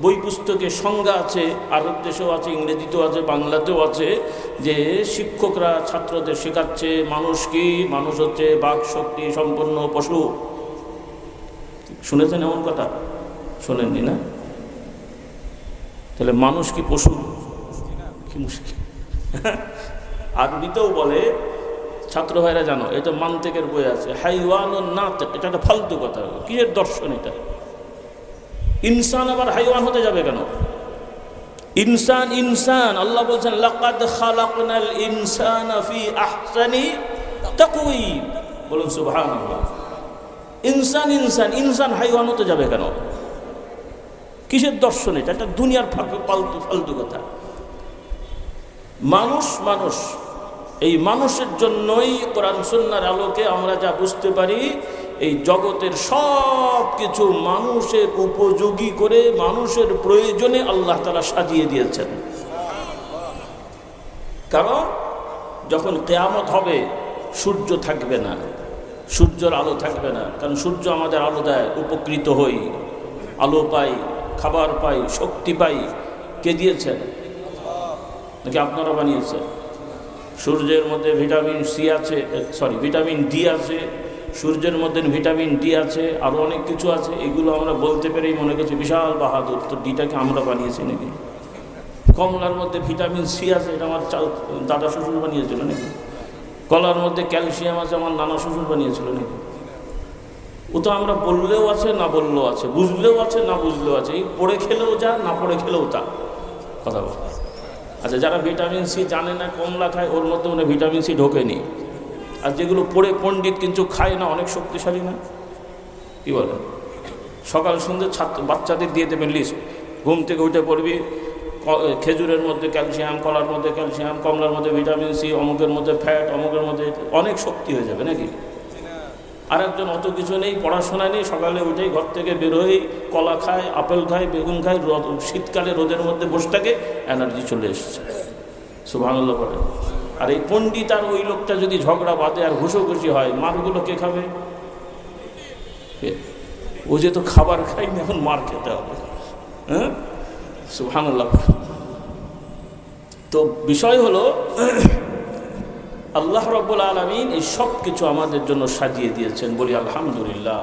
বই পুস্তকে সংজ্ঞা আছে, আরব দেশেও আছে, ইংরেজিতেও আছে, বাংলাতেও আছে, যে শিক্ষকরা ছাত্রদের শেখাচ্ছে মানুষ কি, মানুষ হচ্ছে বাক শক্তি সম্পন্ন পশু। শুনেছেন এমন কথা? শোনেননি না? তাহলে মানুষ কি পশু? কি মুশকিল। আরবিতেও বলে, ছাত্র ভাইরা জানো, এটা মান্তেকের বই আছে, হাইওয়ানুন নাতিক, এটা একটা ফালতু কথা। কি এর দর্শন এটা? ইনসান আবার হাইওয়ান হতে যাবে কেন? ইনসান ইনসান, আল্লাহ বলছেন লাকাদ খালাকনাল ইনসানা ফি আহসানি তাকওয়িম। বলুন সুবহানাল্লাহ। ইনসান ইনসান, ইনসান হাইওয়ান হতে যাবে কেন? কিসের দর্শন এটা? এটা দুনিয়ার ফালতু ফালতু কথা। মানুষ মানুষ, এই মানুষের জন্যই কোরআন সুন্নাহর আলোকে আমরা যা বুঝতে পারি, এই জগতের সব কিছু মানুষের উপযোগী করে মানুষের প্রয়োজনে আল্লাহ তাআলা সাজিয়ে দিয়েছেন। কারণ যখন কিয়ামত হবে সূর্য থাকবে না, সূর্যের আলো থাকবে না। কারণ সূর্য আমাদের আলো দেয়, উপকৃত হই, আলো পাই, খাবার পাই, শক্তি পাই। কে দিয়েছেন? নাকি আপনারা বানিয়েছেন? সূর্যের মধ্যে ভিটামিন সি আছে, ভিটামিন ডি আছে, সূর্যের মধ্যে ভিটামিন ডি আছে, আরও অনেক কিছু আছে। এগুলো আমরা বলতে পেরেই মনে করছি বিশাল বাহাদুর। তো ডিটাকে আমরা বানিয়েছি নাকি? কমলার মধ্যে ভিটামিন সি আছে, এটা আমার দাদা শ্বশুর বানিয়েছিল নাকি? কলার মধ্যে ক্যালসিয়াম আছে, আমার নানা শ্বশুর বানিয়েছিল নাকি? ও তো আমরা বললেও আছে, না বললেও আছে, বুঝলেও আছে, না বুঝলেও আছে। এই পড়ে খেলেও যা, না পড়ে খেলেও তা। কথা বল। আচ্ছা, যারা ভিটামিন সি জানে না, কমলা খায়, ওর মধ্যে মনে ভিটামিন সি ঢোকেনি। আর যেগুলো পড়ে পণ্ডিত কিন্তু খায় না, অনেক শক্তিশালী না? কি বলেন? সকাল সন্ধ্যে বাচ্চাদের দিয়ে দেবেন লিস্ট, ঘুম থেকে উঠে পড়বি খেজুরের মধ্যে ক্যালসিয়াম, কলার মধ্যে ক্যালসিয়াম, কমলার মধ্যে ভিটামিন সি, অমুকের মধ্যে ফ্যাট, অমুকের মধ্যে, অনেক শক্তি হয়ে যাবে নাকি? আর একজন অত কিছু নেই, পড়াশোনা নেই, সকালে উঠেই ঘর থেকে বেরোই, কলা খায়, আপেল খায়, বেগুন খায়, শীতকালে রোদের মধ্যে বসে থাকে, এনার্জি চলে এসছে। সুবহানাল্লাহ বলে। আর এই পণ্ডিত আর ওই লোকটা যদি ঝগড়া বাঁধে আর ঘুষোঘুষি হয়, মারগুলো কে খাবে? ও যে তো খাবার খায়নি, এখন মার খেতে হবে। হ্যাঁ, সুবহানাল্লাহ। তো বিষয় হলো, আল্লাহ রাব্বুল আলামিন এই সব কিছু আমাদের জন্য সাজিয়ে দিয়েছেন। বলি আলহামদুলিল্লাহ।